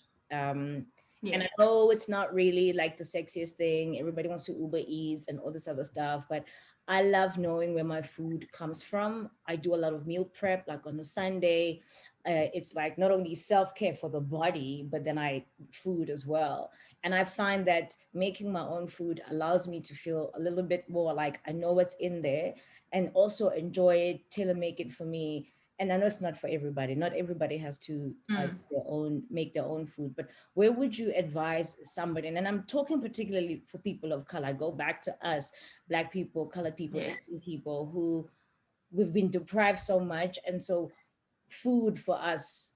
Yeah. And I know it's not really like the sexiest thing. Everybody wants to Uber Eats and all this other stuff, but I love knowing where my food comes from. I do a lot of meal prep, like on a Sunday. It's like not only self-care for the body, but then food as well. And I find that making my own food allows me to feel a little bit more like I know what's in there, and also enjoy it, tailor make it for me. and I know it's not for everybody. Not everybody has to make their own food, but where would you advise somebody? And I'm talking particularly for people of color. I go back to us, Black people, colored people, Asian people, who we've been deprived so much. And so food for us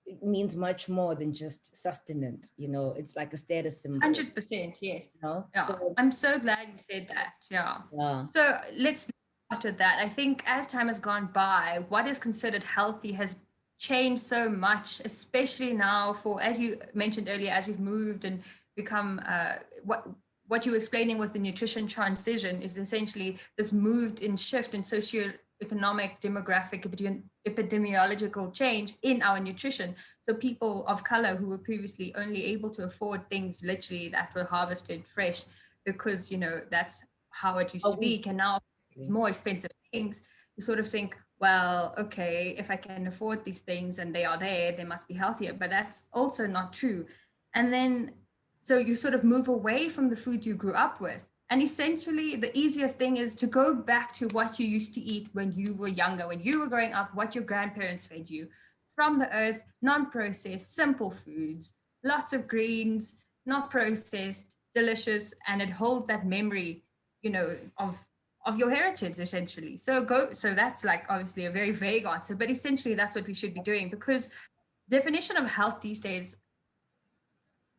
it means much more than just sustenance. It's like a status symbol. 100%, yes. Yeah. So I'm so glad you said that. Yeah. So let's start with that. I think as time has gone by, what is considered healthy has changed so much, especially now for, as you mentioned earlier, as we've moved and become what you were explaining was the nutrition transition is essentially this moved in shift in socioeconomic, demographic, epidemiological change in our nutrition. So people of color who were previously only able to afford things literally that were harvested fresh because, that's how it used to be, can now more expensive things. You sort of think, well, okay, if I can afford these things and they are there, they must be healthier. But that's also not true. And then so you sort of move away from the food you grew up with. And essentially, the easiest thing is to go back to what you used to eat when you were younger, when you were growing up, what your grandparents fed you. From the earth, non-processed, simple foods, lots of greens, not processed, delicious, and it holds that memory, of your heritage, essentially. So that's like obviously a very vague answer, but essentially that's what we should be doing, because definition of health these days,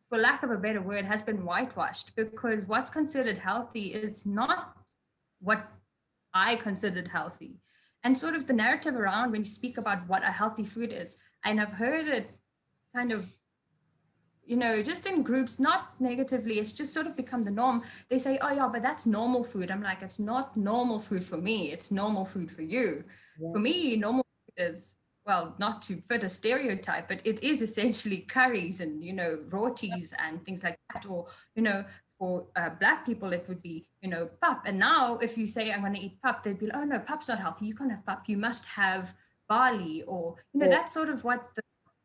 for lack of a better word, has been whitewashed, because what's considered healthy is not what I considered healthy. And sort of the narrative around when you speak about what a healthy food is, and I've heard it kind of, just in groups, not negatively, it's just sort of become the norm. They say, oh yeah, but that's normal food. I'm like, it's not normal food for me. It's normal food for you. Yeah. For me, normal food is, well, not to fit a stereotype, but it is essentially curries and, rotis and things like that. Or, for Black people, it would be, pap. And now if you say, I'm going to eat pap, they'd be like, oh no, pap's not healthy. You can't have pap. You must have barley, or, that's sort of what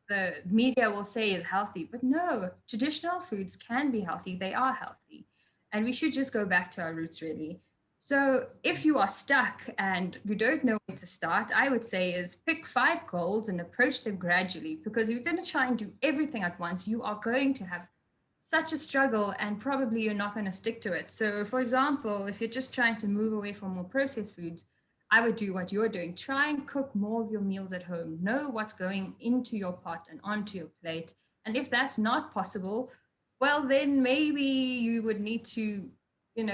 the media will say is healthy. But no, traditional foods can be healthy. They are healthy. And we should just go back to our roots, really. So if you are stuck and you don't know where to start, I would say is pick 5 goals and approach them gradually, because if you're going to try and do everything at once, you are going to have such a struggle and probably you're not going to stick to it. So for example, if you're just trying to move away from more processed foods, I would do what you're doing. Try and cook more of your meals at home. Know what's going into your pot and onto your plate. And if that's not possible, well, then maybe you would need to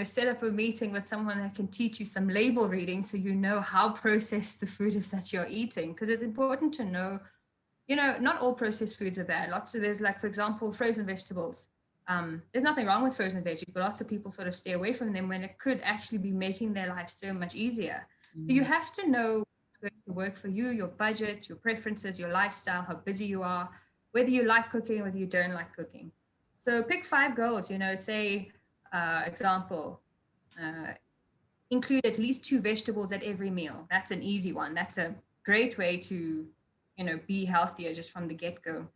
set up a meeting with someone that can teach you some label reading so you know how processed the food is that you're eating. Because it's important to know, not all processed foods are bad. There's like, for example, frozen vegetables. There's nothing wrong with frozen veggies, but lots of people sort of stay away from them when it could actually be making their life so much easier. So you have to know what's going to work for you, your budget, your preferences, your lifestyle, how busy you are, whether you like cooking, whether you don't like cooking. So pick 5 goals, say, example, include at least 2 vegetables at every meal. That's an easy one. That's a great way to, be healthier just from the get-go.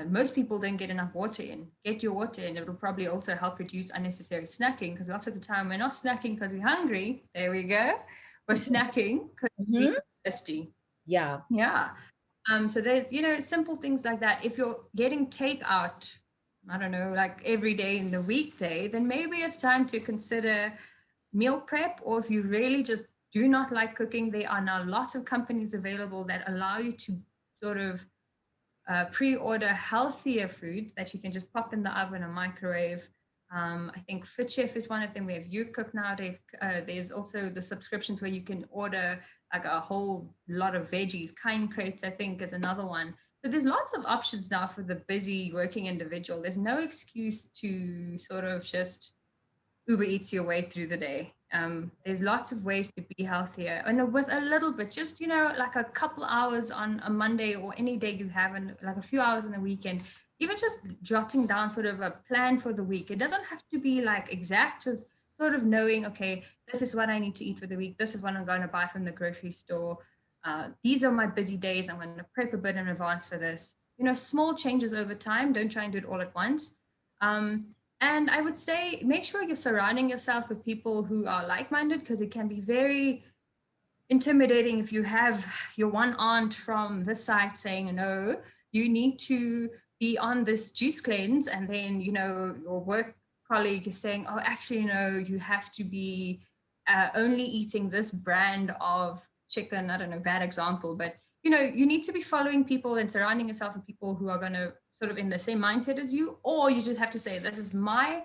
Most people don't get enough water in. Get your water in. It'll probably also help reduce unnecessary snacking, because lots of the time we're not snacking because we're hungry. There we go. We're snacking because we're thirsty. Yeah. Yeah. So there's, simple things like that. If you're getting takeout, I don't know, like every day in the weekday, then maybe it's time to consider meal prep. Or if you really just do not like cooking, there are now lots of companies available that allow you to sort of pre-order healthier foods that you can just pop in the oven or microwave. I think FitChef is one of them. We have YouCook now. There's also the subscriptions where you can order like a whole lot of veggies. Kind Crates, I think, is another one. So there's lots of options now for the busy working individual. There's no excuse to sort of just Uber Eats your way through the day. There's lots of ways to be healthier, and with a little bit, just, like a couple hours on a Monday or any day you have, and like a few hours on the weekend, even just jotting down sort of a plan for the week. It doesn't have to be like exact, just sort of knowing, okay, this is what I need to eat for the week. This is what I'm going to buy from the grocery store. These are my busy days. I'm going to prep a bit in advance for this. Small changes over time. Don't try and do it all at once. And I would say, make sure you're surrounding yourself with people who are like-minded, because it can be very intimidating if you have your one aunt from this site saying, no, you need to be on this juice cleanse, and then, you know, your work colleague is saying, oh, actually, no, you have to be only eating this brand of chicken. I don't know, bad example, but you know, you need to be following people and surrounding yourself with people who are going to sort of in the same mindset as you, or you just have to say, this is my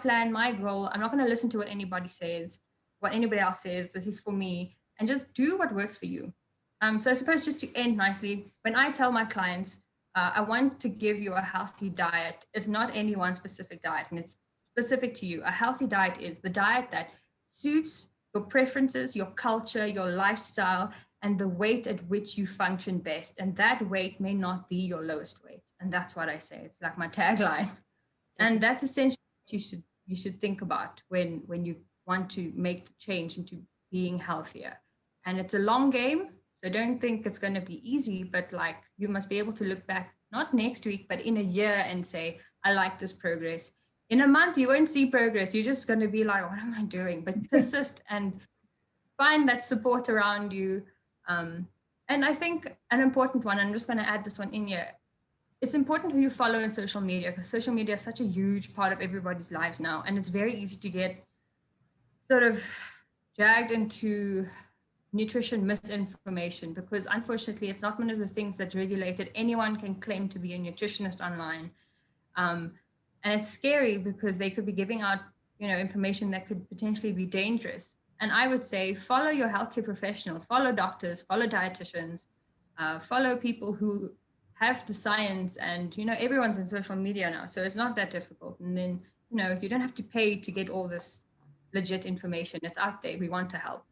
plan, my goal. I'm not going to listen to what anybody says, what anybody else says. This is for me, and just do what works for you. So I suppose just to end nicely, when I tell my clients, I want to give you a healthy diet, it's not any one specific diet, and it's specific to you. A healthy diet is the diet that suits your preferences, your culture, your lifestyle, and the weight at which you function best. And that weight may not be your lowest weight. And that's what I say. It's like my tagline. And that's essentially what you should think about when you want to make the change into being healthier. And it's a long game. So don't think it's going to be easy, but like you must be able to look back, not next week, but in a year and say, I like this progress. In a month, you won't see progress. You're just going to be like, what am I doing? But persist and find that support around you. And I think an important one, I'm just going to add this one in here. It's important who you follow on social media, because social media is such a huge part of everybody's lives now. And it's very easy to get sort of dragged into nutrition misinformation, because unfortunately, it's not one of the things that's regulated. Anyone can claim to be a nutritionist online. And it's scary because they could be giving out, you know, information that could potentially be dangerous. And I would say, follow your healthcare professionals, follow doctors, follow dietitians, follow people who have the science, and, you know, everyone's on social media now, so it's not that difficult. And then, you know, you don't have to pay to get all this legit information. It's out there. We want to help.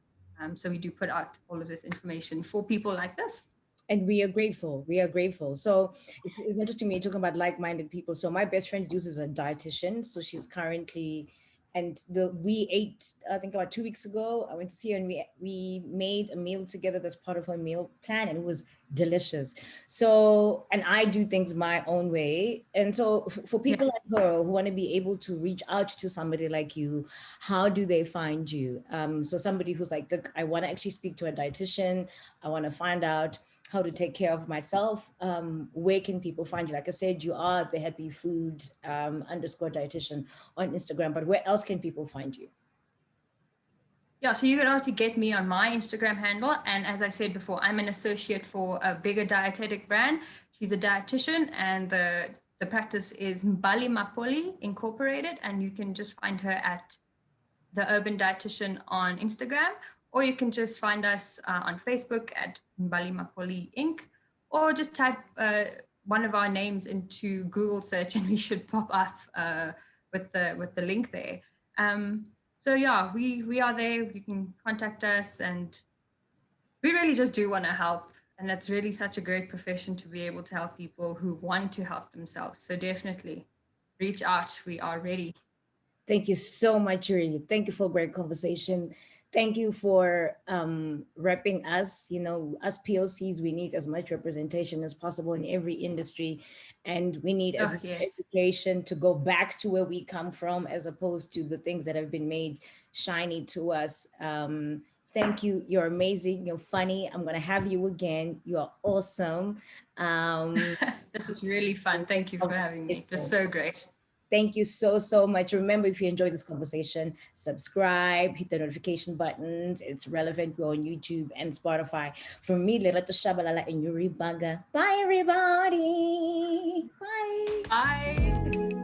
So we do put out all of this information for people like this. And we are grateful. We are grateful. So it's interesting when you're talking about like-minded people. So my best friend uses a dietitian. So she's currently, and we ate, I think about 2 weeks ago, I went to see her and we made a meal together that's part of her meal plan, and it was delicious. So, and I do things my own way. And so for people like her who want to be able to reach out to somebody like you, how do they find you? So somebody who's like, look, I want to actually speak to a dietitian. I want to find out how to take care of myself. Where can people find you? Like I said, you are the Happy Food _ dietitian on Instagram, but where else can people find you? Yeah, so you can also get me on my Instagram handle. And as I said before, I'm an associate for a bigger dietetic brand. She's a dietitian, and the practice is Mbali Mapoli Incorporated. And you can just find her at The Urban Dietitian on Instagram, or you can just find us on Facebook at Mbali Mapoli Inc., or just type one of our names into Google search and we should pop up with the link there. So yeah, we are there. You can contact us, and we really just do want to help. And it's really such a great profession to be able to help people who want to help themselves. So definitely reach out. We are ready. Thank you so much, Yuri. Thank you for a great conversation. Thank you for repping us. You know, as POCs, we need as much representation as possible in every industry. And we need as much education to go back to where we come from, as opposed to the things that have been made shiny to us. Thank you. You're amazing. You're funny. I'm going to have you again. You are awesome. This is really fun. Thank you for having me. It was so great. Thank you so, so much. Remember, if you enjoyed this conversation, subscribe, hit the notification buttons. It's relevant. We're on YouTube and Spotify. From me, Lerato Shabalala and Yuri Bhaga. Bye, everybody. Bye. Bye.